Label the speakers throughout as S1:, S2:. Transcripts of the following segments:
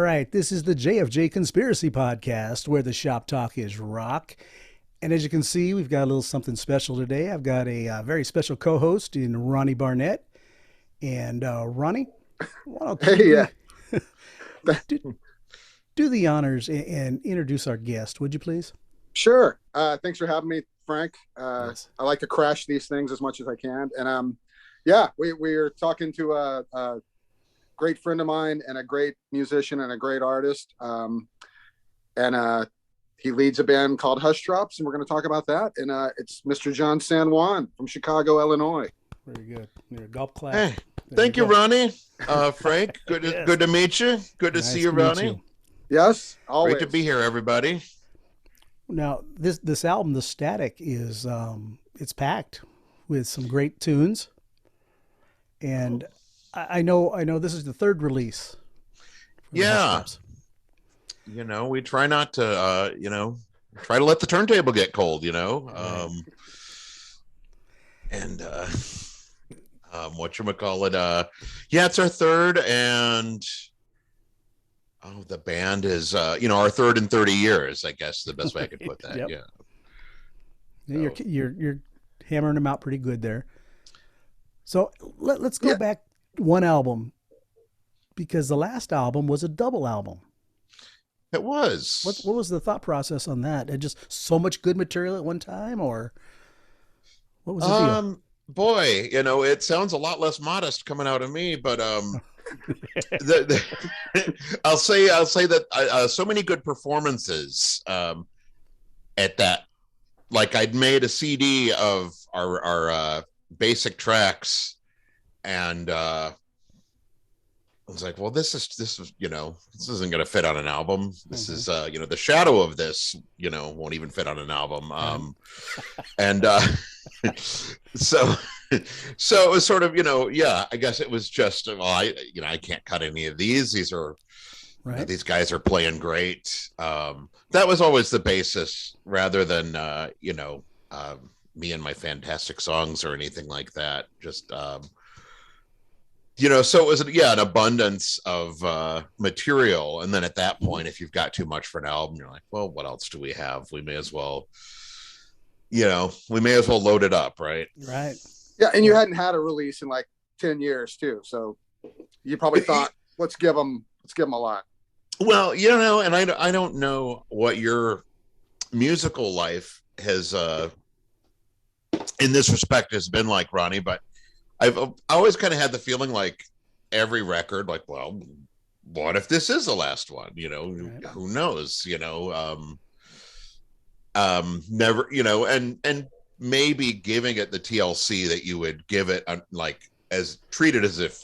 S1: right, this is the JFJ Conspiracy Podcast, where the shop talk is rock. And as you can see, we've got a little something special today. I've got a very special co-host in Ronnie Barnett. And Ronnie, why don't
S2: Hey,
S1: you
S2: yeah.
S1: do the honors and introduce our guest, would you please?
S2: Sure. Thanks for having me, Frank.
S1: Yes.
S2: I like to crash these things as much as I can. And yeah, we're talking to a great friend of mine and a great musician and a great artist. And he leads a band called Hushdrops, and we're going to talk about that. And it's Mr. John San Juan from Chicago, Illinois.
S1: Very good. Your golf clap.
S3: Hey,
S1: There
S3: thank you,
S1: go.
S3: Ronnie. Frank, good
S1: Yes.
S3: good to meet you. Good to
S1: Nice
S3: see you,
S1: to meet
S3: Ronnie.
S1: you.
S2: Yes, always.
S3: Great to be here, everybody.
S1: Now, this album, The Static, is it's packed with some great tunes. And I know this is the third release. for the
S3: Yeah.
S1: Hushdrops.
S3: We try not to, try to let the turntable get cold,
S1: Right.
S3: and whatchamacallit, yeah, it's our third, and the band is, our third in 30 years, I guess the best way I could put that.
S1: Yep.
S3: Yeah.
S1: Yeah,
S3: So-
S1: You're hammering them out pretty good there. So let's go
S2: Yeah.
S1: back one album, because the last album was a double album.
S3: It was.
S1: What was the thought process on that? And just so much good material at one time, or what was the deal?
S3: Boy, it sounds a lot less modest coming out of me, but I'll say that so many good performances at that. Like, I'd made a CD of our basic tracks, and I was like, well, this is this isn't going to fit on an album. This is the shadow of this won't even fit on an album. And so it was sort of I guess it was just, well, I can't cut any of these are
S1: Right.
S3: these guys are playing great. That was always the basis, rather than me and my fantastic songs or anything like that. Just so it was an abundance of material, and then at that point, if you've got too much for an album, you're like, well, what else do we have? We may as well load it up, right?
S1: Right.
S2: Yeah, and you hadn't had a release in like 10 years too, so you probably thought, let's give them a lot.
S3: Well, and I don't know what your musical life has in this respect has been like, Ronnie, but I've always kind of had the feeling like every record, like, well, what if this is the last one?
S1: Right.
S3: Who knows? Never, and maybe giving it the TLC that you would give it, like, as treated as if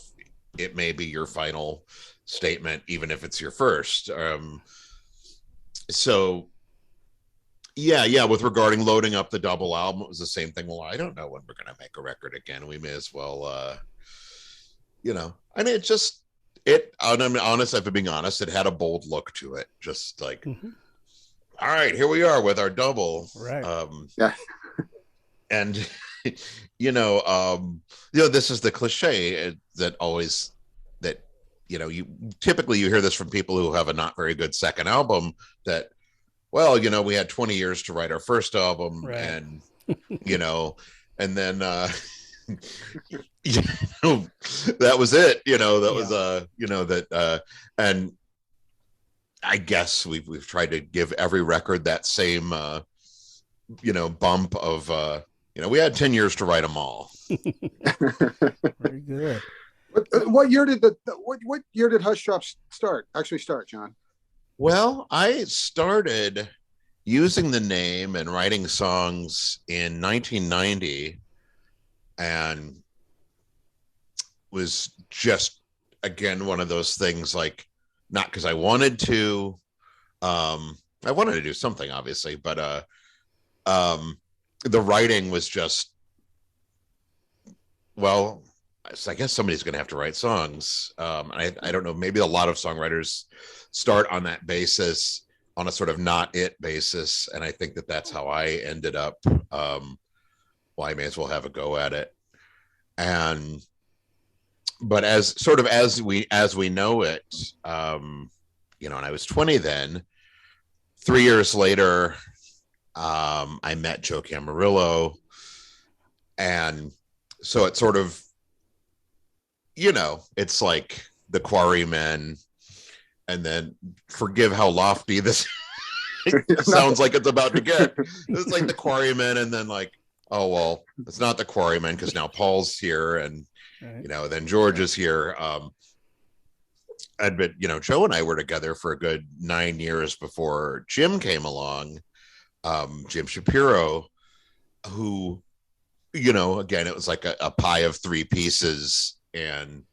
S3: it may be your final statement, even if it's your first. So yeah, with regarding loading up the double album, it was the same thing. Well, I don't know when we're going to make a record again. We may as well, I mean, I'm honest, if I'm being honest, it had a bold look to it. Just like,
S1: Mhm.
S3: all right, here we are with our double.
S1: Right.
S2: Yeah.
S3: And, this is the cliche that you typically hear this from people who have a not very good second album, that, well, we had 20 years to write our first album,
S1: Right.
S3: and and then that was it. And I guess we've tried to give every record that same bump of we had 10 years to write them all.
S1: Very good.
S2: What year did what year did Hushdrops actually start, John?
S3: Well, I started using the name and writing songs in 1990, and was just, again, one of those things, like, not because I wanted to. I wanted to do something, obviously, but the writing was just, well, I guess somebody's going to have to write songs. I don't know, maybe a lot of songwriters start on that basis, on a sort of not it basis. And I think that's how I ended up. Well, I may as well have a go at it. But as we know it, and I was 20 then. 3 years later, I met Joe Camarillo, and so it's sort of, it's like the Quarrymen, and then forgive how lofty this sounds like it's about to get. It's like the Quarrymen, and then like, oh well, it's not the Quarrymen because now Paul's here, and right. Then George is here. Joe and I were together for a good 9 years before Jim came along. Jim Shapiro, who, again, it was like a pie of three pieces. And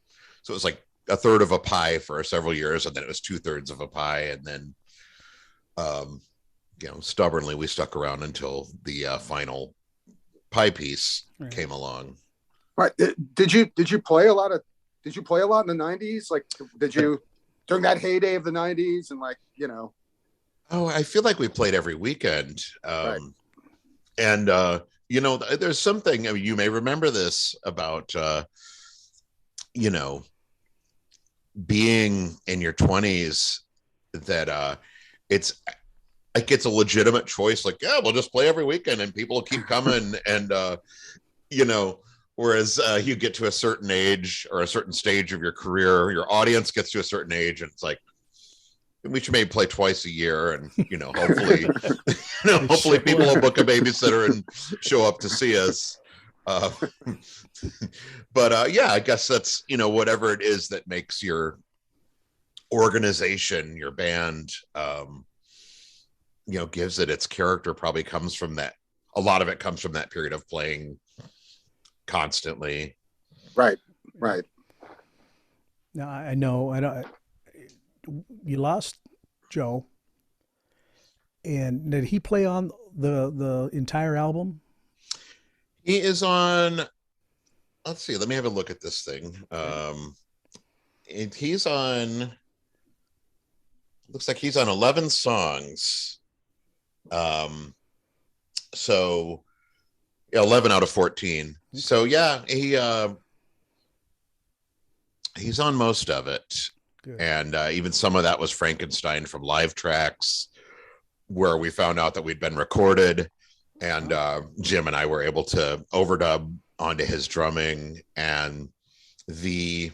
S3: so it was like a third of a pie for several years. And then it was 2/3 of a pie. And then, stubbornly, we stuck around until the final pie piece came along.
S2: Right. Did you play a lot in the 90s? Like, did you during that heyday of the 90s and like,
S3: Oh, I feel like we played every weekend. Right. And, there's something, you may remember this about, being in your 20s, that it's like, it's a legitimate choice. Like, yeah, we'll just play every weekend and people will keep coming. And, whereas you get to a certain age or a certain stage of your career, your audience gets to a certain age, and it's like, we should maybe play twice a year, and hopefully, hopefully people will book a babysitter and show up to see us. But yeah, I guess that's whatever it is that makes your organization, your band, gives it its character. Probably comes from that. A lot of it comes from that period of playing constantly.
S2: Right.
S1: Now I know. You lost Joe, and did he play on the entire album?
S3: He is on. Let's see. Let me have a look at this thing. He's on. Looks like he's on 11 songs. So 11 out of 14. So yeah, he's on most of it. Good. And even some of that was Frankenstein from live tracks, where we found out that we'd been recorded, and Jim and I were able to overdub onto his drumming. And the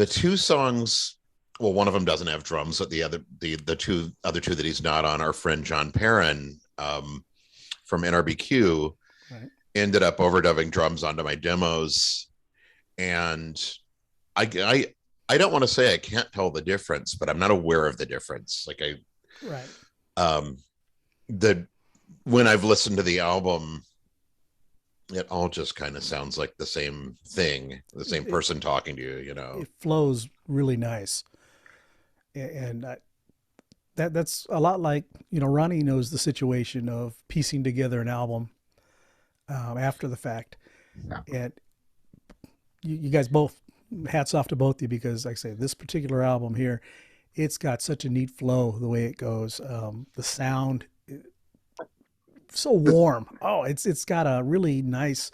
S3: two songs, well, one of them doesn't have drums, but the other two that he's not on, our friend John Perrin from NRBQ ended up overdubbing drums onto my demos. And I don't want to say I can't tell the difference, but I'm not aware of the difference. Like when I've listened to the album, it all just kind of sounds like the same thing, the same person talking to you, It
S1: flows really nice. And that's a lot like, Ronnie knows the situation of piecing together an album after the fact. Yeah. And you guys both, hats off to both of you, because like I say, this particular album here, it's got such a neat flow the way it goes. The sound, so warm. Oh, it's got a really nice,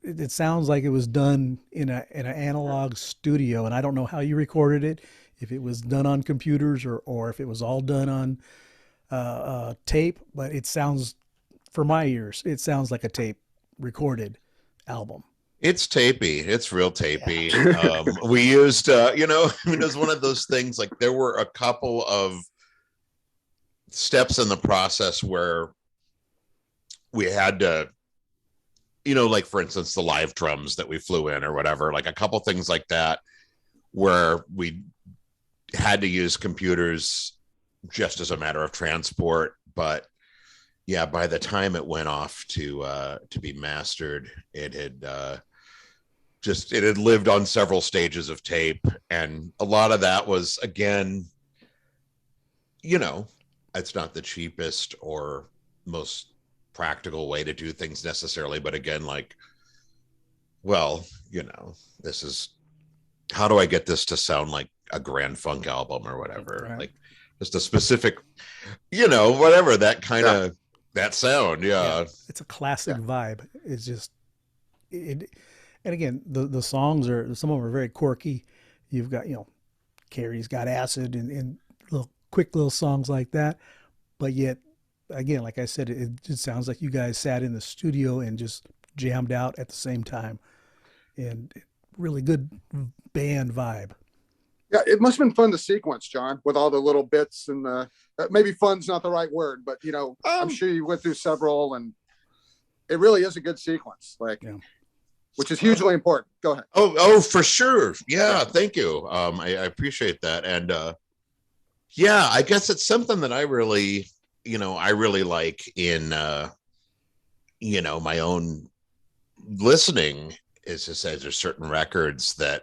S1: it sounds like it was done in an analog studio, and I don't know how you recorded it, if it was done on computers or if it was all done on tape, but it sounds, for my ears, it sounds like a tape recorded album.
S3: It's tapey. It's real tapey. Yeah. We used, it was one of those things, like there were a couple of steps in the process where we had to, like for instance, the live drums that we flew in or whatever, like a couple things like that, where we had to use computers just as a matter of transport. But yeah, by the time it went off to be mastered, it had lived on several stages of tape. And a lot of that was, again, it's not the cheapest or most practical way to do things necessarily, but again, like, well, this is, how do I get this to sound like a Grand Funk album or whatever? Right. Like just a specific, whatever, that kind of, that sound. Yeah.
S1: It's a classic vibe. It's just, and again, the songs some of them are very quirky. You've got, Carrie's Got Acid and little quick little songs like that. But yet, again, like I said, it just sounds like you guys sat in the studio and just jammed out at the same time. And really good band vibe.
S2: Yeah, it must have been fun to sequence, John, with all the little bits and the maybe fun's not the right word, but I'm sure you went through several, and it really is a good sequence, which is hugely important. Go ahead.
S3: Oh, for sure. Yeah, thank you. I appreciate that, and yeah, I guess it's something that I really like in my own listening. Is to say there's certain records that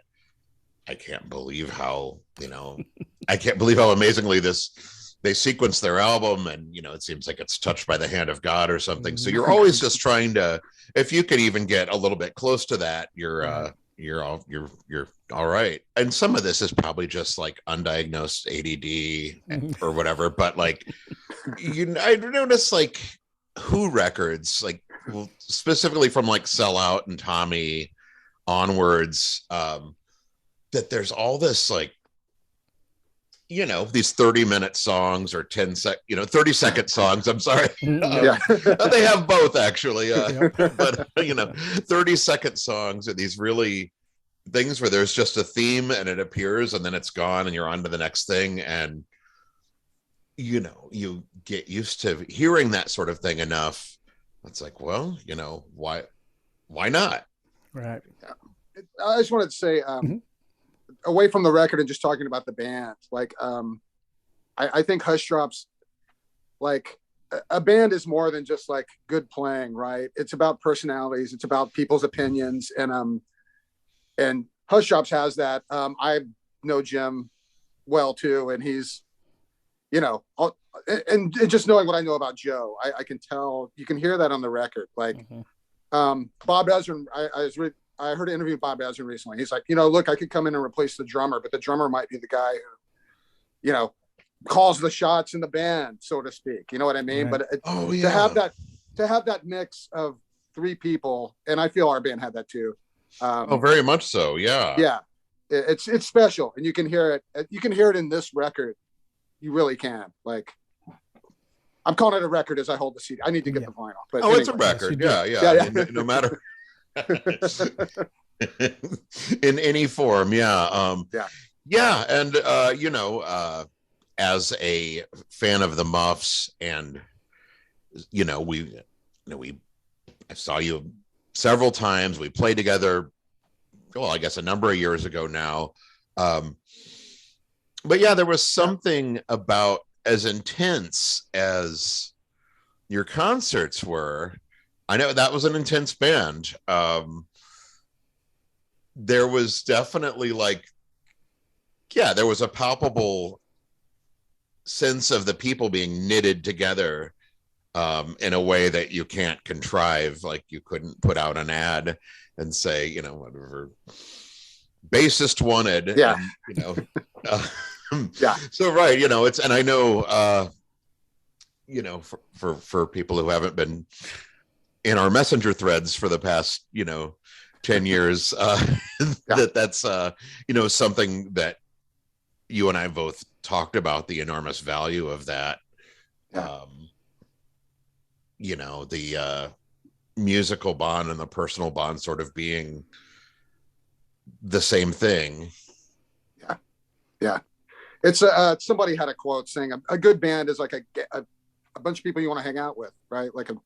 S3: I can't believe how amazingly they sequence their album, and it seems like it's touched by the hand of God or something. So you're always just trying to, if you could even get a little bit close to that, you're all right. And some of this is probably just like undiagnosed ADD or whatever, but like I noticed like Who records, like specifically from like Sell Out and Tommy onwards, that there's all this like these 30-minute songs or 30-second songs. I'm sorry. They have both actually. But 30-second songs are these really things where there's just a theme and it appears and then it's gone and you're on to the next thing. And, you get used to hearing that sort of thing enough. It's like, well, why not?
S1: Right.
S2: I just wanted to say, away from the record and just talking about the band, like I think Hushdrops, like a band is more than just like good playing, right? It's about personalities, it's about people's opinions, and Hushdrops has that. I know Jim well too, and he's and just knowing what I know about Joe, I can tell, you can hear that on the record. Like Bob Ezrin, I heard an interview with Bob Ezrin recently. He's like, look, I could come in and replace the drummer, but the drummer might be the guy who, calls the shots in the band, so to speak. You know what I mean? Right. But to have that mix of three people, and I feel our band had that too.
S3: Very much so. Yeah.
S2: Yeah. It's special, and you can hear it. You can hear it in this record. You really can. Like, I'm calling it a record as I hold the CD. I need to get the vinyl. But
S3: anyway. It's a record. Yeah. No matter. In any form, and as a fan of the Muffs, and I saw you several times. We played together, I guess a number of years ago now, but yeah, there was something about, as intense as your concerts were, I know that was an intense band. There was definitely there was a palpable sense of the people being knitted together in a way that you can't contrive. Like, you couldn't put out an ad and say, whatever bassist wanted.
S2: Yeah.
S3: And, So, right. It's, and I know, for people who haven't been in our messenger threads for the past 10 years, that's something that you and I both talked about, the enormous value of that. The musical bond and the personal bond sort of being the same thing.
S2: Yeah. It's somebody had a quote saying a good band is like a bunch of people you want to hang out with, right? Like a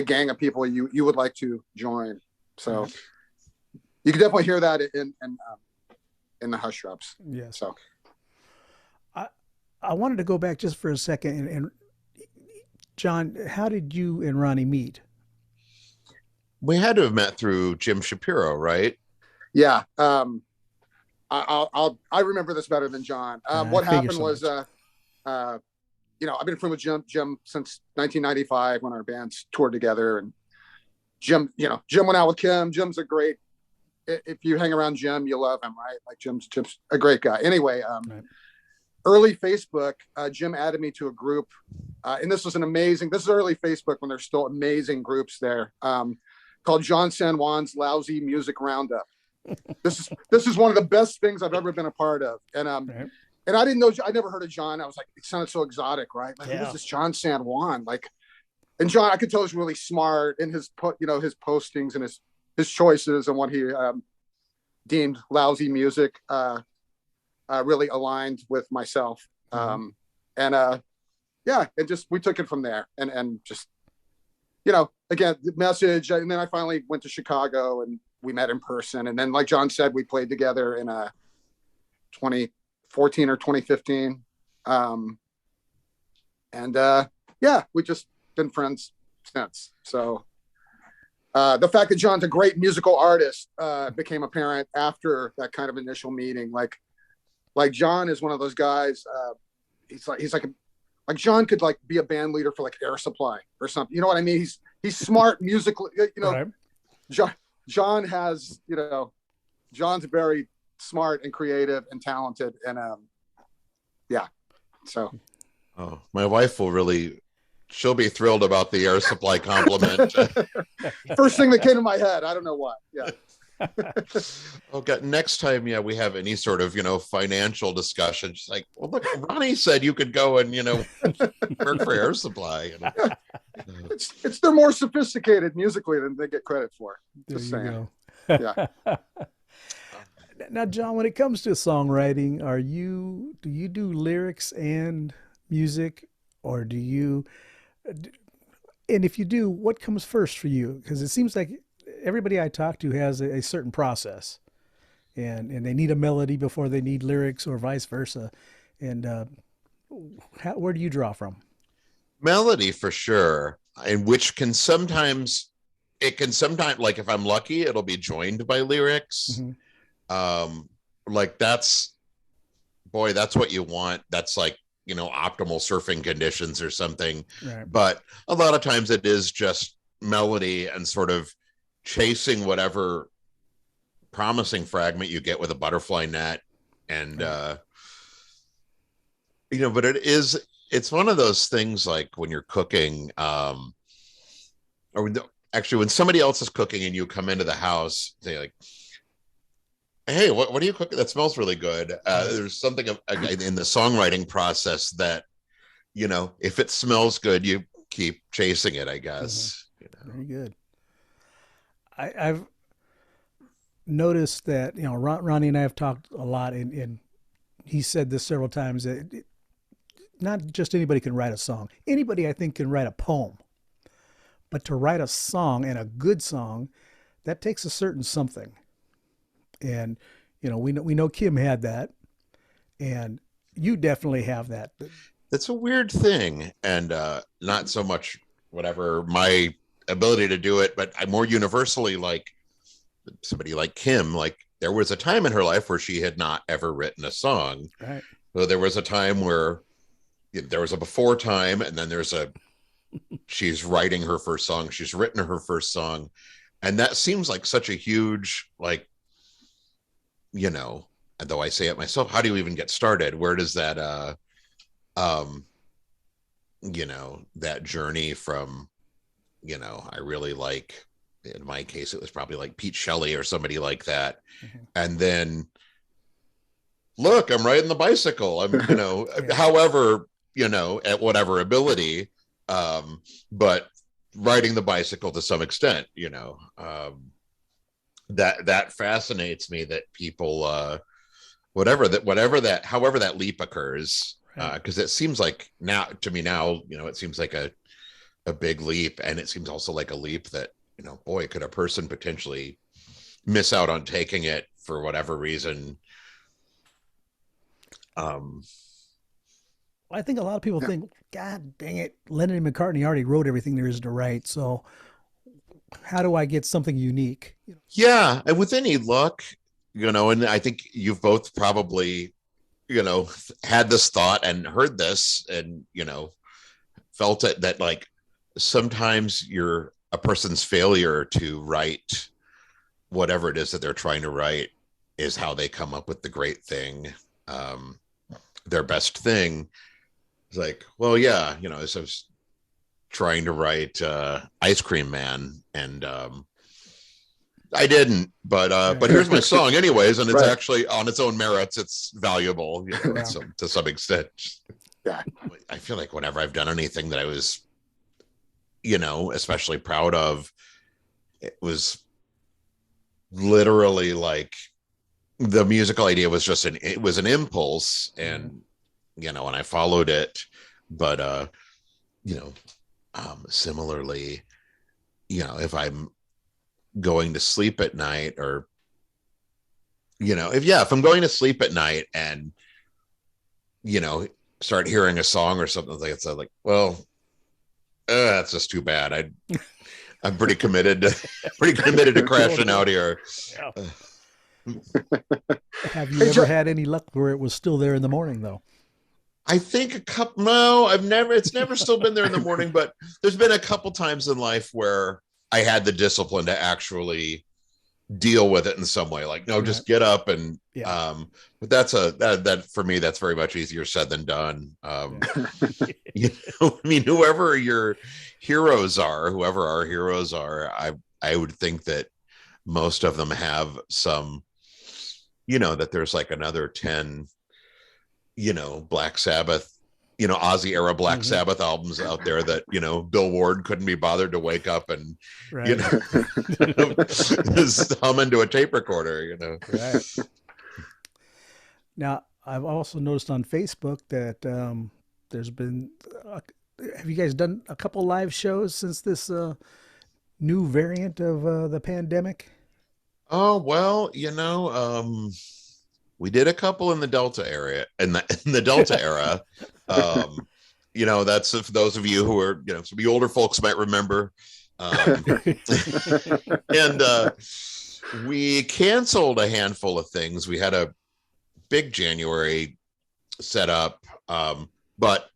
S2: gang of people you would like to join. So you can definitely hear that in the Hushdrops.
S1: Yeah.
S2: So
S1: I wanted to go back just for a second, and John, how did you and Ronnie meet?
S3: We had to have met through Jim Shapiro, right?
S2: Yeah. I remember this better than John. What happened was, I've been friends with Jim since 1995 when our bands toured together, and Jim went out with Kim. Jim's a great, if you hang around Jim, you love him, right? Like Jim's a great guy. Anyway, early Facebook, Jim added me to a group, and this is early Facebook when there's still amazing groups there, called John San Juan's Lousy Music Roundup. this is one of the best things I've ever been a part of. And
S1: Right.
S2: and I didn't know, I never heard of John. I was like, it sounded so exotic, right? Like,
S1: Yeah.
S2: who was this John San Juan? Like, and John, I could tell, was really smart in his his postings and his choices and what he deemed lousy music really aligned with myself.
S1: Mhm.
S2: And just we took it from there, and just, again, the message. And then I finally went to Chicago and we met in person. And then, like John said, we played together in 2014 or 2015. We just been friends since. So the fact that John's a great musical artist became apparent after that kind of initial meeting. Like John is one of those guys. He's like John could like be a band leader for like Air Supply or something. You know what I mean? He's smart musically.
S1: Right.
S2: John has, John's very smart and creative and talented. And so.
S3: Oh, my wife she'll be thrilled about the Air Supply compliment.
S2: First thing that came to my head. I don't know why. Yeah.
S3: Okay. Next time, we have any sort of, financial discussion. She's like, well, look, Ronnie said you could go and, work for Air Supply.
S2: They're more sophisticated musically than they get credit for. Just
S1: There
S2: saying.
S1: you go.
S2: Yeah.
S1: Now, John, when it comes to songwriting, do you do lyrics and music, or do you? And if you do, what comes first for you? Because it seems like everybody I talk to has a certain process, and they need a melody before they need lyrics, or vice versa. And where do you draw from?
S3: Melody for sure, and which can sometimes, like if I'm lucky, it'll be joined by lyrics.
S1: Mm-hmm.
S3: Like that's what you want. That's like, optimal surfing conditions or something.
S1: Right.
S3: But a lot of times it is just melody and sort of chasing whatever promising fragment you get with a butterfly net. And,
S1: right.
S3: But it's one of those things like when you're cooking, actually when somebody else is cooking and you come into the house, say like, hey, what are you cooking? That smells really good. There's something in the songwriting process that, if it smells good, you keep chasing it, I guess.
S1: Mm-hmm. Very good. I've noticed that, Ronnie and I have talked a lot, and he said this several times, that not just anybody can write a song. Anybody, I think, can write a poem. But to write a song, and a good song, that takes a certain something. And, we know Kim had that, and you definitely have that.
S3: It's a weird thing, and not so much whatever my ability to do it, but I more universally like somebody like Kim. Like there was a time in her life where she had not ever written a song.
S1: Right.
S3: So there was a time where there was a before time, and then she's writing her first song. She's written her first song, and that seems like such a huge, like, though I say it myself, how do you even get started? Where does that, that journey from, I really like, in my case, it was probably like Pete Shelley or somebody like that. Mm-hmm. And then look, I'm riding the bicycle. I'm, yeah. However, at whatever ability, but riding the bicycle to some extent, that fascinates me, that people, however that leap occurs, because it seems like to me now, it seems like a big leap, and it seems also like a leap that, boy, could a person potentially miss out on taking it for whatever reason.
S1: I think a lot of people think, God dang it, Lennon and McCartney already wrote everything there is to write, so how do I get something unique?
S3: Yeah, and with any luck, and I think you've both probably, had this thought and heard this and, felt it, that like sometimes a person's failure to write whatever it is that they're trying to write is how they come up with the great thing, their best thing. It's like, well, yeah, as I was trying to write Ice Cream Man, and I didn't, but here's my song anyways, and it's
S2: Right.
S3: actually on its own merits, it's valuable,
S1: Yeah.
S3: to some extent.
S2: Yeah.
S3: I feel like whenever I've done anything that I was, especially proud of, it was literally like the musical idea was just an impulse, and and I followed it. But similarly, if I'm going to sleep at night, or if I'm going to sleep at night and start hearing a song or something like that, like, well, that's just too bad. I'm pretty committed to crashing out here.
S1: Have you ever had any luck where it was still there in the morning, though?
S3: I think a couple. No, it's never still been there in the morning, but there's been a couple times in life where I had the discipline to actually deal with it in some way. Like, no, just get up and, but that for me, that's very much easier said than done. I mean, whoever our heroes are, I would think that most of them have some, that there's like another 10, Black Sabbath, Ozzy era Black Sabbath albums out there that, Bill Ward couldn't be bothered to wake up and, just hum into a tape recorder,
S1: Right. Now, I've also noticed on Facebook that there's been, have you guys done a couple live shows since this new variant of the pandemic?
S3: Oh, well, we did a couple in the Delta area, in the Delta era. That's for those of you who are, some of the older folks might remember. And we canceled a handful of things. We had a big January set up, but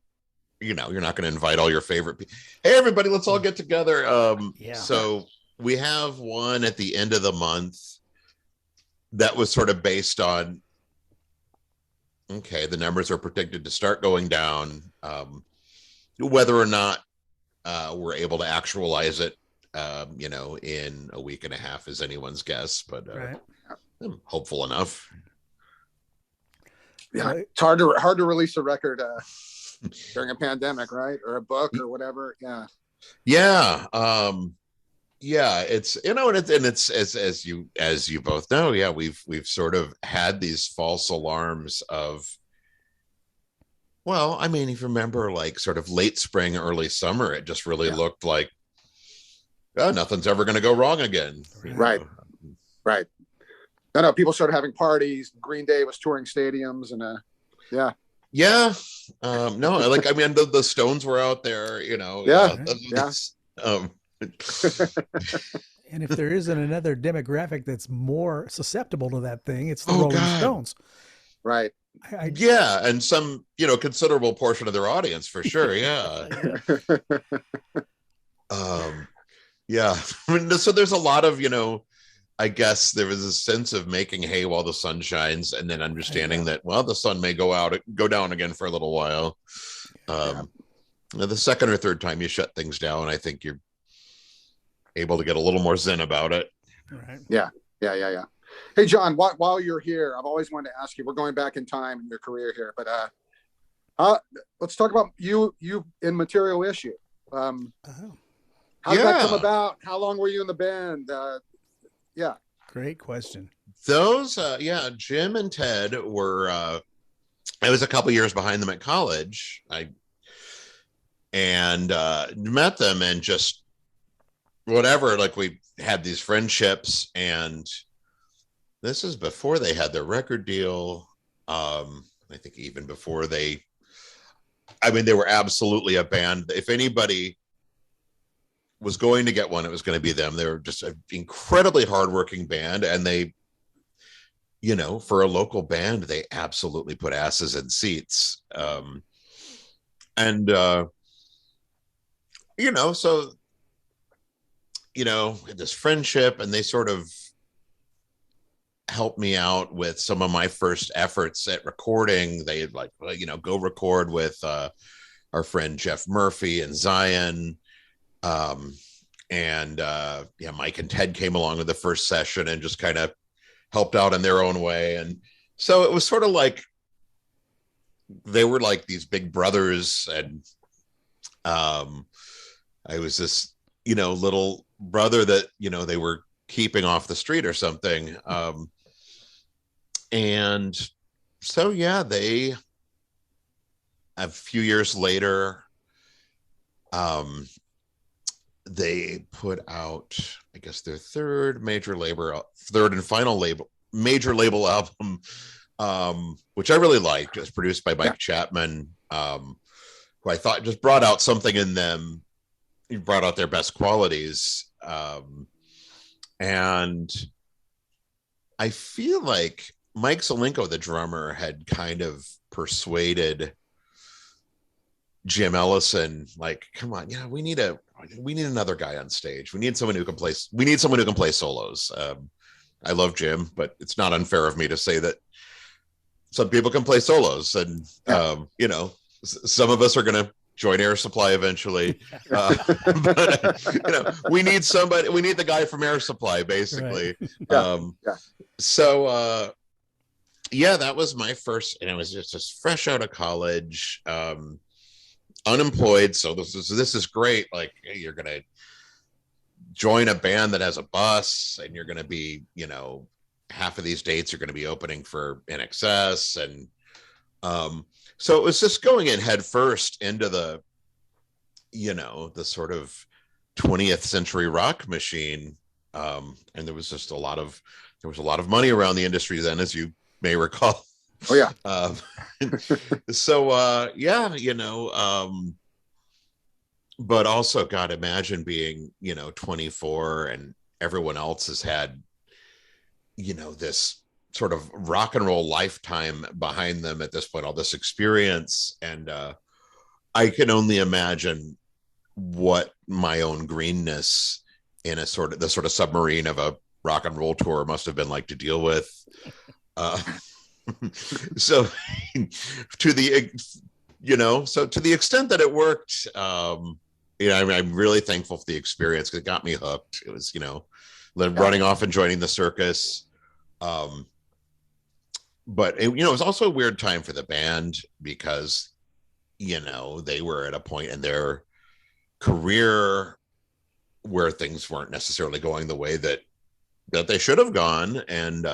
S3: you're not going to invite all your favorite people. Hey, everybody, let's all get together. So we have one at the end of the month that was sort of based on, the numbers are predicted to start going down. Whether or not we're able to actualize it, in a week and a half is anyone's guess, but I'm hopeful enough.
S2: Yeah, it's hard to release a record during a pandemic, right? Or a book or whatever.
S3: Yeah. It's and it's as you both know, we've sort of had these false alarms of, well, I mean, if you remember, like sort of late spring, early summer, it just really looked like, oh, nothing's ever going to go wrong again.
S2: Right. No, people started having parties. Green Day was touring stadiums, and no,
S3: like, I mean, the Stones were out there,
S1: And if there isn't another demographic that's more susceptible to that thing, it's the Rolling Stones.
S2: Right.
S3: And some, considerable portion of their audience for sure. So there's a lot of, I guess there was a sense of making hay while the sun shines, and then understanding that, well, the sun may go down again for a little while. The second or third time you shut things down, I think you're able to get a little more zen about it.
S1: Right.
S2: Yeah. Hey, John, while you're here, I've always wanted to ask you, we're going back in time in your career here, but let's talk about you in Material Issue. How did that come about? How long were you in the band?
S1: Great question.
S3: Those, Jim and Ted were, I was a couple years behind them at college. I met them, and just whatever, like, we had these friendships, and this is before they had their record deal. I think even before they were absolutely a band. If anybody was going to get one, it was going to be them. They were just an incredibly hardworking band, and they, for a local band, they absolutely put asses in seats. This friendship, and they sort of helped me out with some of my first efforts at recording. They'd go record with our friend Jeff Murphy and Zion. And yeah, Mike and Ted came along with the first session and just kind of helped out in their own way. And so it was sort of like they were like these big brothers, and I was this, little brother that, they were keeping off the street or something. And so, yeah, a few years later, they put out, I guess, their third and final major label album, which I really liked. It was produced by Mike Chapman, who I thought just brought out something in them. He brought out their best qualities. And I feel like Mike Zelenko, the drummer, had kind of persuaded Jim Ellison, like, come on, we need another guy on stage. We need someone who can play solos. I love Jim, but it's not unfair of me to say that some people can play solos, and some of us are going to join Air Supply eventually. But we need somebody. We need the guy from Air Supply, basically. Right. So that was my first, and I was just fresh out of college, unemployed. So this is great. Like, hey, you're going to join a band that has a bus, and you're going to be, half of these dates are going to be opening for NXS. And so it was just going in head first into the sort of 20th century rock machine. And there was just a lot of money around the industry then, as you may recall.
S2: Oh yeah.
S3: But also, God, imagine being, 24, and everyone else has had, this sort of rock and roll lifetime behind them at this point, all this experience. And I can only imagine what my own greenness in the sort of submarine of a rock and roll tour must have been like to deal with. So to the extent that it worked, I'm really thankful for the experience, because it got me hooked. It was, running off and joining the circus. But it was also a weird time for the band, because, they were at a point in their career where things weren't necessarily going the way that they should have gone. And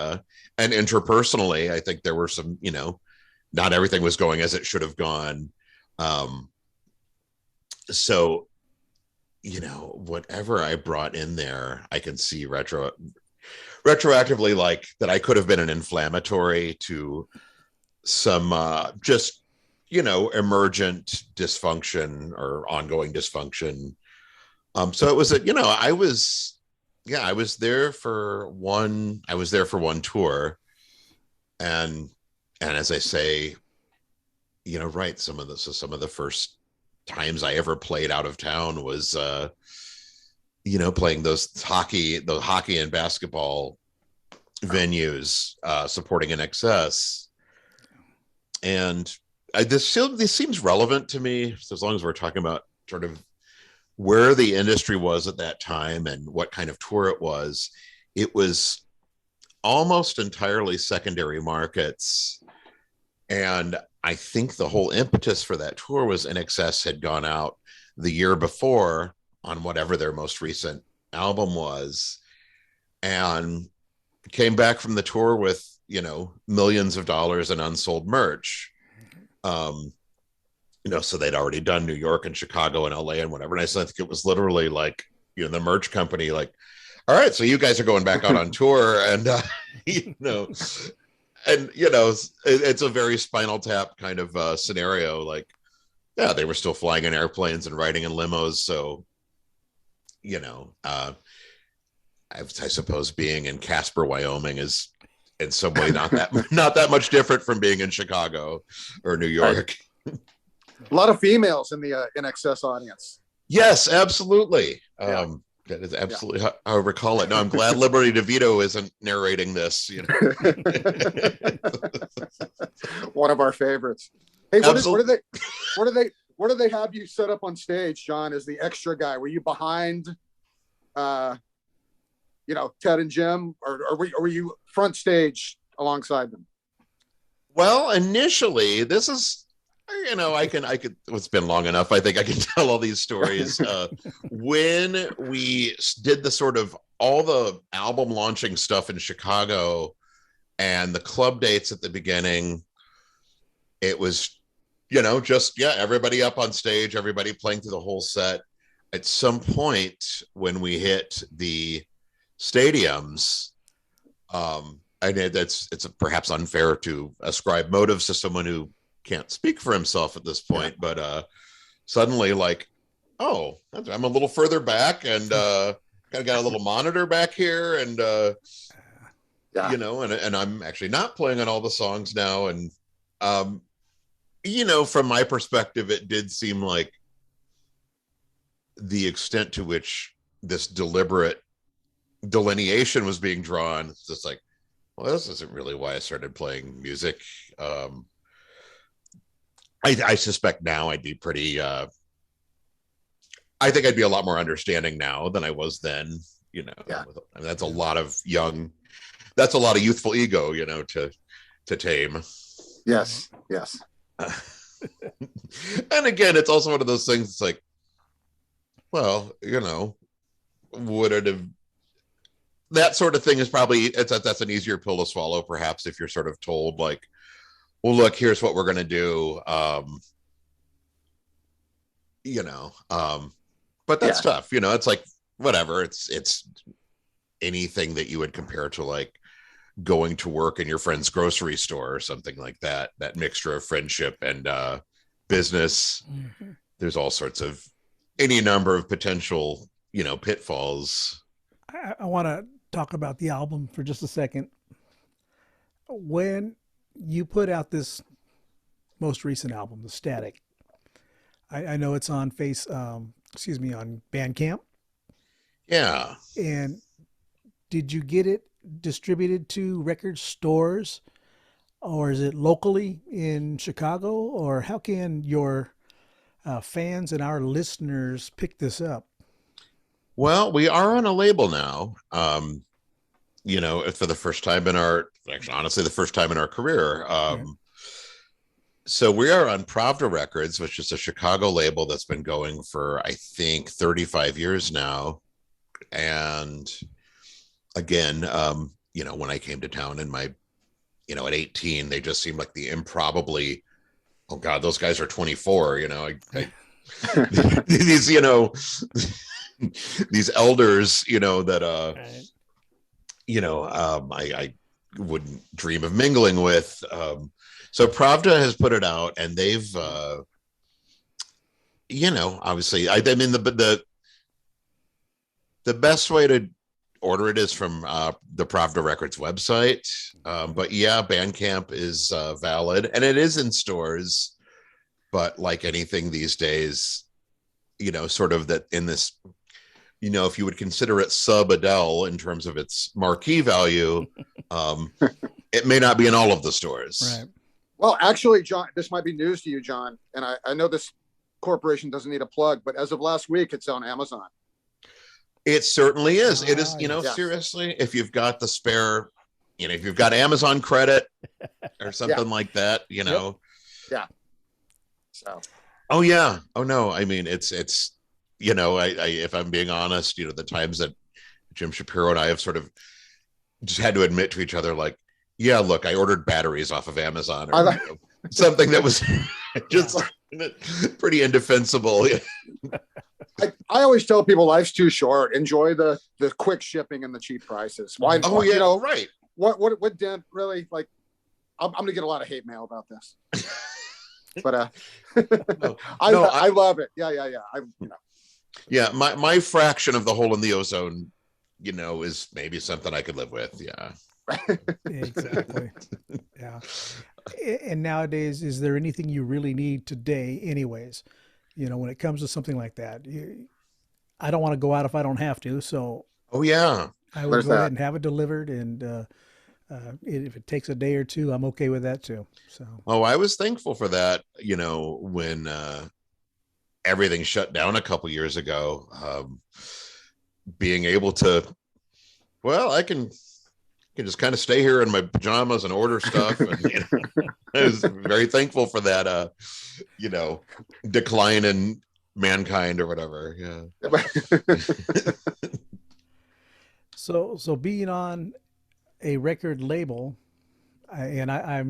S3: interpersonally, I think there were some, not everything was going as it should have gone. So, whatever I brought in there, I can see retroactively, like, that I could have been an inflammatory to some just, emergent dysfunction or ongoing dysfunction. So it was I was there for one tour, and as I say, right, some of the first times I ever played out of town was playing those hockey and basketball venues, supporting NXS. And this seems relevant to me, so as long as we're talking about sort of where the industry was at that time and what kind of tour it was almost entirely secondary markets. And I think the whole impetus for that tour was NXS had gone out the year before on whatever their most recent album was, and came back from the tour with, millions of dollars in unsold merch. So they'd already done New York and Chicago and LA and whatever. And I think it was literally like, the merch company, like, all right, so you guys are going back out on tour. And, it's a very Spinal Tap kind of scenario. Like, yeah, they were still flying in airplanes and riding in limos. So, I suppose being in Casper, Wyoming is in some way not that much different from being in Chicago or New York.
S2: A lot of females in the NXS audience.
S3: Yes, absolutely. That is absolutely how I recall it. No, I'm glad Liberty DeVito isn't narrating this.
S2: One of our favorites. Hey, what do they have you set up on stage, John, as the extra guy? Were you behind Ted and Jim, or were you front stage alongside them?
S3: Well, initially, this is, I could, it's been long enough. I think I can tell all these stories. When we did the sort of all the album launching stuff in Chicago and the club dates at the beginning, it was, everybody up on stage, everybody playing through the whole set. At some point when we hit the stadiums, and it's perhaps unfair to ascribe motives to someone who can't speak for himself at this point, but suddenly I'm a little further back and kind of got a little monitor back here, and and I'm actually not playing on all the songs now, and from my perspective, it did seem like the extent to which this deliberate delineation was being drawn. It's just like, well, this isn't really why I started playing music. I suspect now I'd be pretty, I think I'd be a lot more understanding now than I was then, that's a lot of youthful ego, to tame.
S2: Yes.
S3: And again, it's also one of those things. It's like, well, would it have, that sort of thing is probably, that's an easier pill to swallow, perhaps, if you're sort of told like, well, look, here's what we're going to do. But that's tough, it's like, whatever. It's anything that you would compare to like going to work in your friend's grocery store or something like that, that mixture of friendship and business. Mm-hmm. There's all sorts of, any number of potential, pitfalls.
S1: I want to talk about the album for just a second. When you put out this most recent album, The Static, I know it's on on Bandcamp.
S3: Yeah.
S1: And did you get it distributed to record stores, or is it locally in Chicago, or how can your fans and our listeners pick this up?
S3: Well, we are on a label now, for the first time honestly, the first time in our career. So we are on Pravda Records, which is a Chicago label that's been going for, I think, 35 years now. And again, when I came to town in my, at 18, they just seemed like the improbably, oh God, those guys are 24, these, these elders, that, I wouldn't dream of mingling with. So Pravda has put it out, and they've, obviously, I mean, the best way to order it is from the Pravda Records website. But yeah, Bandcamp is valid, and it is in stores. But like anything these days, sort of that in this, if you would consider it sub Adele in terms of its marquee value, it may not be in all of the stores. Right.
S2: Well, actually, John, this might be news to you, John. And I know this corporation doesn't need a plug, but as of last week, it's on Amazon.
S3: It certainly is. It is, seriously, if you've got the spare, if you've got Amazon credit or something like that,
S2: Yep. Yeah. So.
S3: Oh yeah. Oh no. I mean, it's, if I'm being honest, the times that Jim Shapiro and I have sort of just had to admit to each other, like, yeah, look, I ordered batteries off of Amazon or something that was just pretty indefensible.
S2: I always tell people life's too short. Enjoy the quick shipping and the cheap prices. Why?
S3: Oh yeah, right.
S2: What dent really, like? I'm gonna get a lot of hate mail about this, but I love it. Yeah.
S3: Yeah, my fraction of the hole in the ozone, is maybe something I could live with. Yeah.
S1: Exactly. Yeah. And nowadays, is there anything you really need today anyways? When it comes to something like that, I don't want to go out if I don't have to. So,
S3: oh yeah,
S1: I will go ahead and have it delivered. And if it takes a day or two, I'm okay with that too. So,
S3: oh, I was thankful for that. When everything shut down a couple years ago, being able to, well, I can just kind of stay here in my pajamas and order stuff. And, I was very thankful for that, decline in mankind or whatever. Yeah.
S1: So being on a record label, I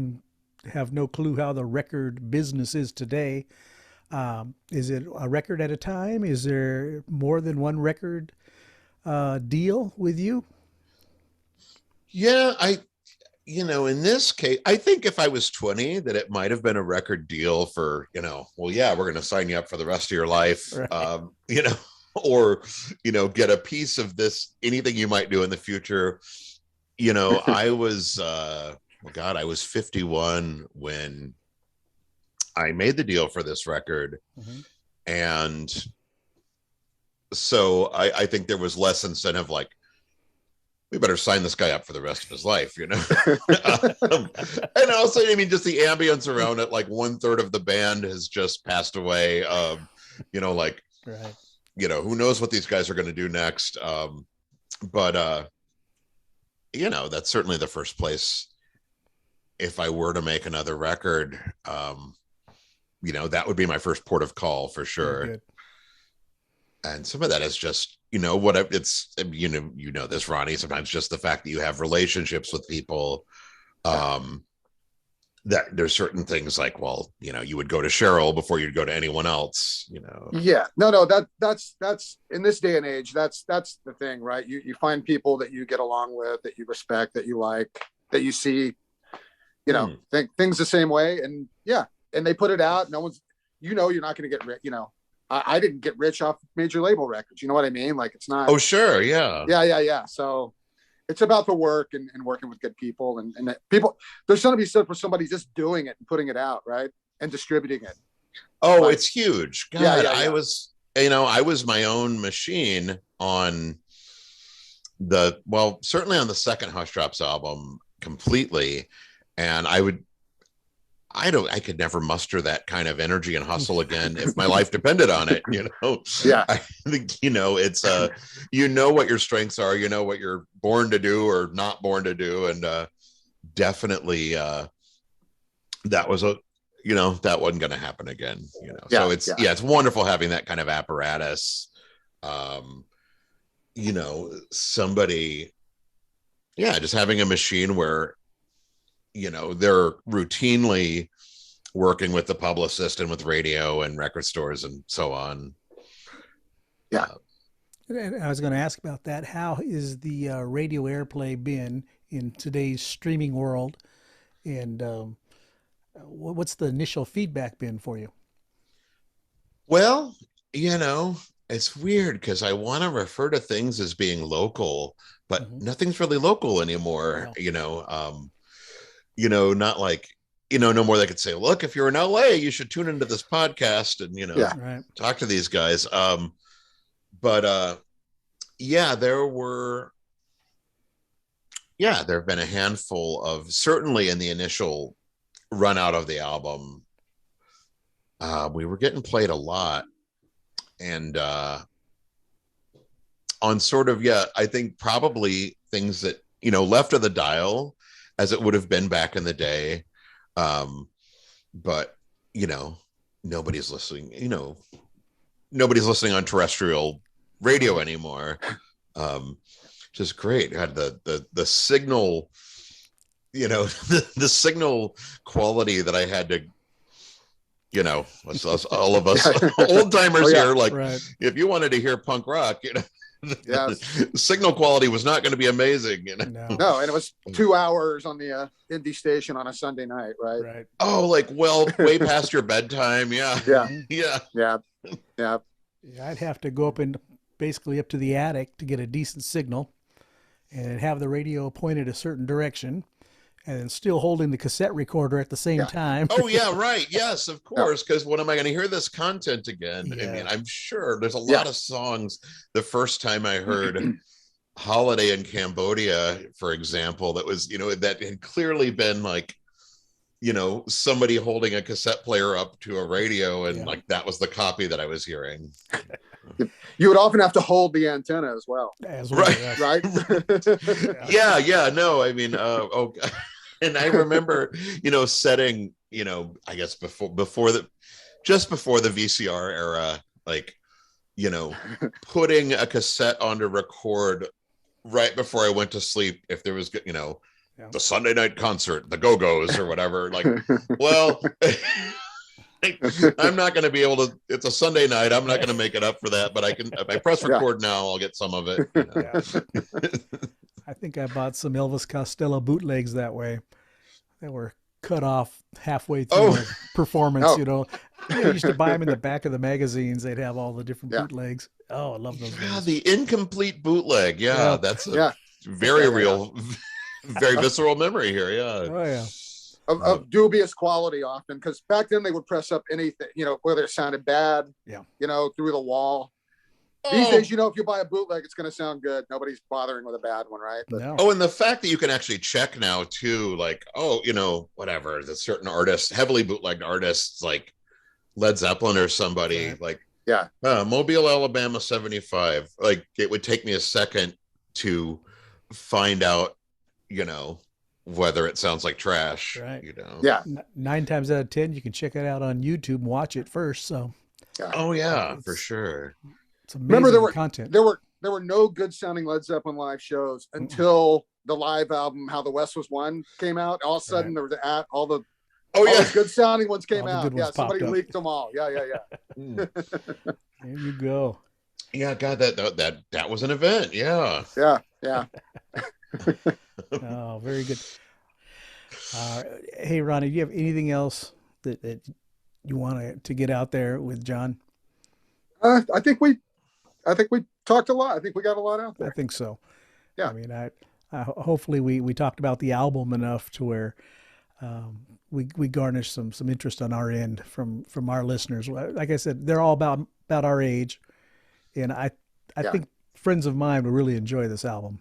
S1: have no clue how the record business is today. Is it a record at a time? Is there more than one record deal with you?
S3: Yeah, in this case, I think if I was 20, that it might have been a record deal for, well, yeah, we're going to sign you up for the rest of your life, right. Or, get a piece of this, anything you might do in the future. I was, I was 51 when I made the deal for this record. Mm-hmm. And so I think there was less incentive, like, we better sign this guy up for the rest of his life, And also, just the ambience around it, like 1/3 of the band has just passed away. Right. Who knows what these guys are going to do next. But that's certainly the first place. If I were to make another record, that would be my first port of call for sure. And some of that is just, this, Ronnie, sometimes just the fact that you have relationships with people, that there's certain things like, well, you would go to Cheryl before you'd go to anyone else,
S2: Yeah, no, that's in this day and age, that's the thing, right? You find people that you get along with, that you respect, that you like, that you see, think things the same way. And yeah, and they put it out. No one's, you're not going to get rich. I didn't get rich off major label records. You know what I mean? Like, it's not.
S3: Oh, sure. Yeah.
S2: Yeah. So it's about the work and working with good people and people. There's something to be said for somebody just doing it and putting it out, right, and distributing it.
S3: Oh, like, it's huge. God,
S2: yeah.
S3: I was my own machine on certainly on the second Hushdrops album completely. And I could never muster that kind of energy and hustle again if my life depended on it,
S2: Yeah.
S3: I think, it's what your strengths are, what you're born to do or not born to do. And definitely that was that wasn't going to happen again,
S2: Yeah,
S3: so it's wonderful having that kind of apparatus, somebody, just having a machine where they're routinely working with the publicist and with radio and record stores and so on.
S2: Yeah.
S1: And I was going to ask about that. How is the radio airplay been in today's streaming world? And what's the initial feedback been for you?
S3: Well, it's weird because I want to refer to things as being local, but nothing's really local anymore. No. Not like, no more they could say, look, if you're in LA, you should tune into this podcast and, talk to these guys. But there have been a handful of, certainly in the initial run out of the album, we were getting played a lot. And on sort of, I think probably things that, left of the dial, as it would have been back in the day. But, nobody's listening, nobody's listening on terrestrial radio anymore. Just great. Had the signal, the signal quality that I had to, all of us old timers here, like, right. If you wanted to hear punk rock, signal quality was not going to be amazing.
S2: No, and it was 2 hours on the indie station on a Sunday night, right?
S3: Oh, like, way past your bedtime. Yeah.
S1: I'd have to go basically up to the attic to get a decent signal and have the radio pointed a certain direction and still holding the cassette recorder at the same time.
S3: Oh yeah, right. Yes, of course. Because when am I going to hear this content again? Yeah. I mean, I'm sure there's a lot of songs. The first time I heard Holiday in Cambodia, for example, that was, that had clearly been like, somebody holding a cassette player up to a radio, and like that was the copy that I was hearing.
S2: You would often have to hold the antenna as well.
S3: Right.
S2: Yes. Right.
S3: Yeah. No, I mean, and I remember, setting, I guess before the VCR era, like, putting a cassette on to record right before I went to sleep. If there was, the Sunday night concert, the Go-Go's or whatever, like, well, I'm not going to be able to, it's a Sunday night. I'm not going to make it up for that, but if I press record now, I'll get some of it.
S1: I think I bought some Elvis Costello bootlegs that way. They were cut off halfway through the performance, You used to buy them in the back of the magazines. They'd have all the different bootlegs. Oh, I love those.
S3: Yeah, the incomplete bootleg. Yeah, that's very real, very visceral memory here. Yeah.
S1: Oh, yeah.
S2: Of dubious quality often, because back then they would press up anything, whether it sounded bad, through the wall. These days, if you buy a bootleg, it's going to sound good. Nobody's bothering with a bad one, right? But,
S3: Oh, and the fact that you can actually check now too, like, whatever, the certain artists, heavily bootlegged artists like Led Zeppelin or somebody, like, Mobile, Alabama 75. Like, it would take me a second to find out, whether it sounds like trash,
S1: right?
S3: 9
S1: times out of 10, you can check it out on YouTube and watch it first. So,
S3: for sure.
S1: It's amazing.
S2: Remember,
S1: content.
S2: There were no good sounding Led Zeppelin live shows until the live album "How the West Was Won" came out. All of a sudden, there was all the good sounding ones came out. Somebody leaked them all. There
S1: you go.
S3: Yeah, God, that was an event. Yeah.
S1: Oh, very good. Hey, Ronnie, do you have anything else that you want to get out there with John?
S2: I think we talked a lot. I think we got a lot out there.
S1: I think so.
S2: Yeah.
S1: I mean, hopefully we talked about the album enough to where we garnish some interest on our end from our listeners. Like I said, they're all about our age, and I think friends of mine will really enjoy this album.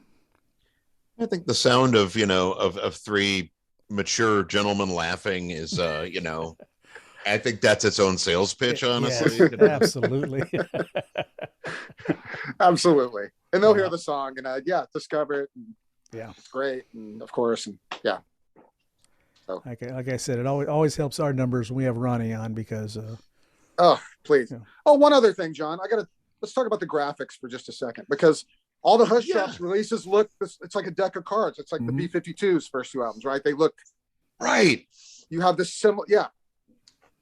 S3: I think the sound of of three mature gentlemen laughing is I think that's its own sales pitch, honestly.
S1: Yes, absolutely.
S2: Absolutely. And they'll hear the song and discover it. And, it's great. And of course, So
S1: like I said, it always helps our numbers when we have Ronnie on because
S2: please. One other thing, John. Let's talk about the graphics for just a second, because all the Hushdrops releases it's like a deck of cards. It's like the B-52's first two albums, right? They look
S3: right.
S2: You have this similar,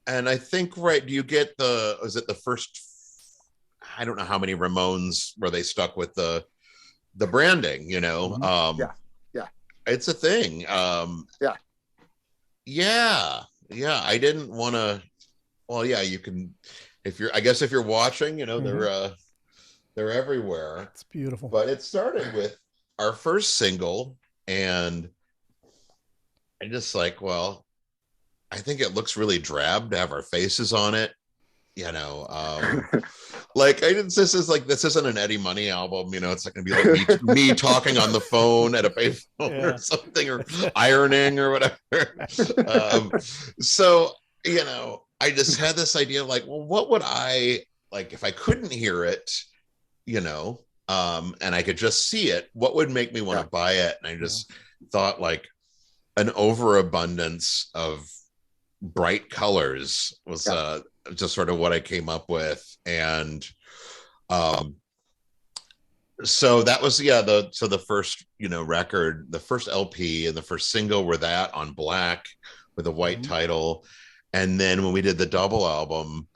S3: And I think, do you get is it the first, I don't know how many Ramones where they stuck with the branding, it's a thing. I didn't want to, you can, if you're watching, they're everywhere.
S1: It's beautiful.
S3: But it started with our first single, and I just like, I think it looks really drab to have our faces on it, like this isn't an Eddie Money album, it's not gonna be like me talking on the phone at a payphone or something, or ironing or whatever. So I just had this idea of like, well, what would I like if I couldn't hear it, and I could just see it, what would make me want to buy it? And I just thought like an overabundance of bright colors was just sort of what I came up with. And so that was the first record, the first LP and the first single were that on black with a white title. And then when we did the double album,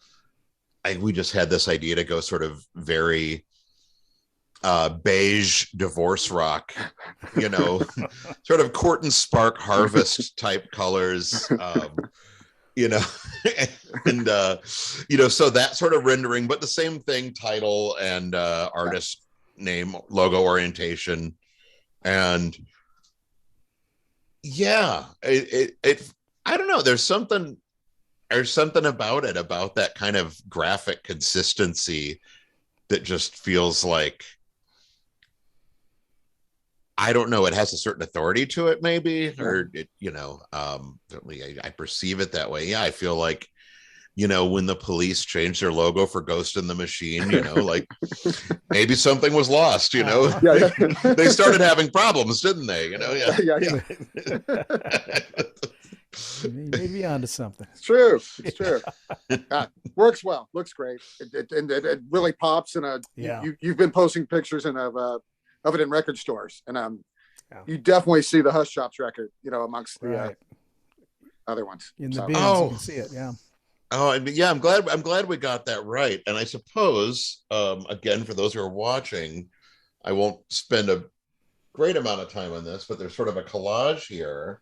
S3: we just had this idea to go sort of very beige divorce rock, sort of Court and Spark Harvest type colors, and so that sort of rendering, but the same thing, title and artist name, logo orientation. And it I don't know, there's something about it, about that kind of graphic consistency that just feels like, I don't know, it has a certain authority to it, maybe, or it, certainly I perceive it that way. Yeah, I feel like, when the police changed their logo for Ghost in the Machine, like maybe something was lost, They started having problems, didn't they?
S2: Yeah.
S1: Maybe onto something.
S2: It's true. Works well. Looks great. It really pops. And you've been posting pictures of it in record stores, and you definitely see the Hushdrops record, amongst the other ones.
S1: In the bins, you can see it. Yeah.
S3: Oh, yeah. I'm glad we got that right. And I suppose, again, for those who are watching, I won't spend a great amount of time on this, but there's sort of a collage here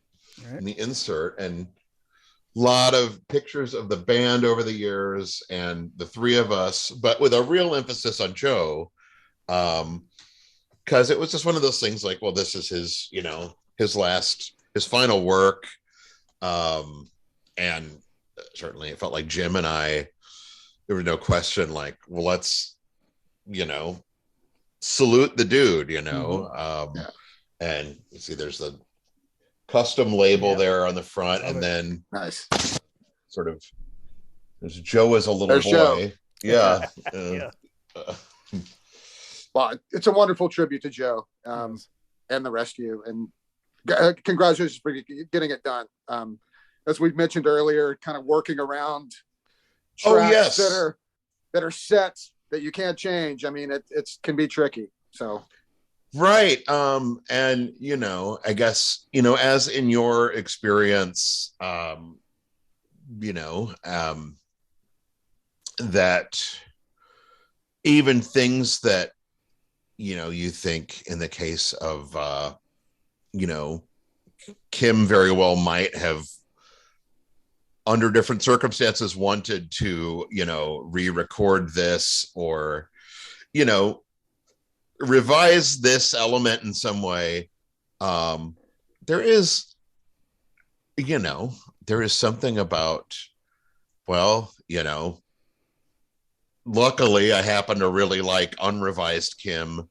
S3: in the insert, and a lot of pictures of the band over the years and the three of us, but with a real emphasis on Joe, because it was just one of those things like, well, this is his, his final work, and certainly it felt like Jim and I, there was no question, like, well, let's, salute the dude, and you see there's the custom label there on the front, and then
S2: nice
S3: sort of there's Joe as a little
S2: there's
S3: boy.
S2: Joe. Well, it's a wonderful tribute to Joe, and the rest of you, and congratulations for getting it done. As we mentioned earlier, kind of working around tracks that are sets that you can't change. I mean, it can be tricky. So,
S3: right. And I guess, as in your experience, that even things that, you think in the case of, Kim very well might have, under different circumstances, wanted to, re-record this or, revise this element in some way. There is something about, well, luckily I happen to really like unrevised Kim,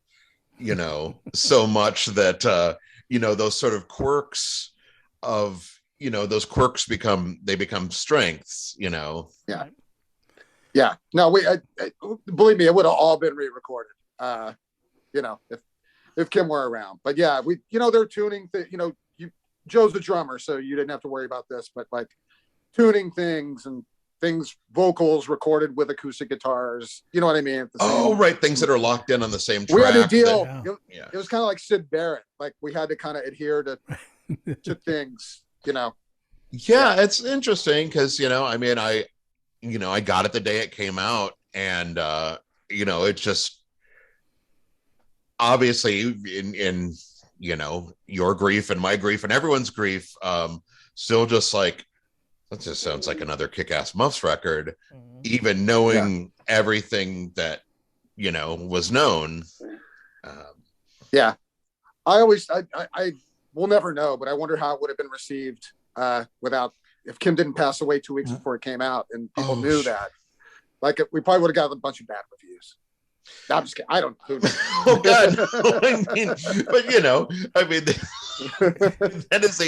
S3: so much that, those sort of quirks of, those quirks become strengths,
S2: Yeah. No, believe me, it would have all been re-recorded, if Kim were around. But yeah, they're tuning, Joe's the drummer, so you didn't have to worry about this, but like tuning things, vocals recorded with acoustic guitars, you know what I mean?
S3: Right. Things that are locked in on the same track.
S2: We had to deal. It was kind of like Sid Barrett. Like we had to kind of adhere to things,
S3: Yeah, it's interesting because, I got it the day it came out, and, it's just obviously in your grief and my grief and everyone's grief, still just like, that just sounds like another Kick-Ass Muffs record, even knowing everything that, was known.
S2: Yeah. I will never know, but I wonder how it would have been received if Kim didn't pass away 2 weeks before it came out and people knew that. Like, we probably would have gotten a bunch of bad reviews. No, I'm just kidding. I don't know.
S3: Oh God. That is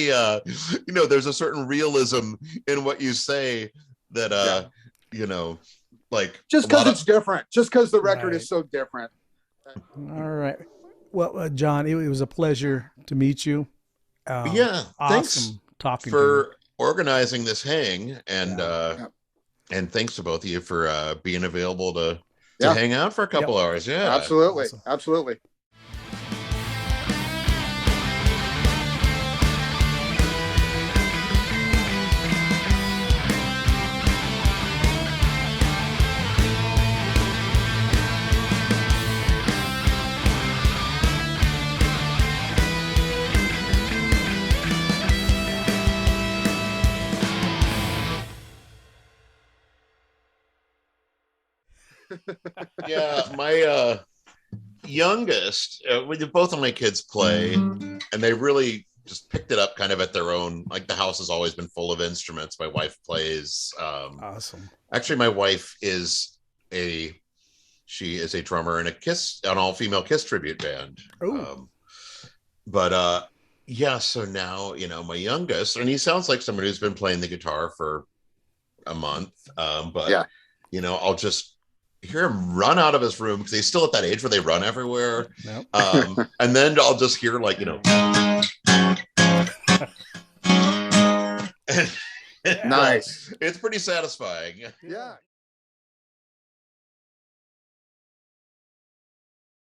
S3: there's a certain realism in what you say that, like,
S2: just because it's different, just because the record is so different.
S1: All right. Well, John, it was a pleasure to meet you.
S3: Awesome
S1: thanks talking
S3: for organizing this hang, and thanks to both of you for being available to hang out for a couple hours. Yeah,
S2: absolutely.
S1: Awesome.
S2: Absolutely.
S3: Yeah, my youngest, both of my kids play, and they really just picked it up kind of at their own. Like, the house has always been full of instruments. My wife plays.
S1: Awesome.
S3: Actually, my wife is a drummer in an all-female Kiss tribute band. yeah, so now, my youngest, and he sounds like somebody who's been playing the guitar for a month. But
S2: yeah,
S3: I'll just hear him run out of his room because he's still at that age where they run everywhere.
S1: Nope.
S3: And then I'll just hear
S2: nice.
S3: It's pretty satisfying.
S2: Yeah.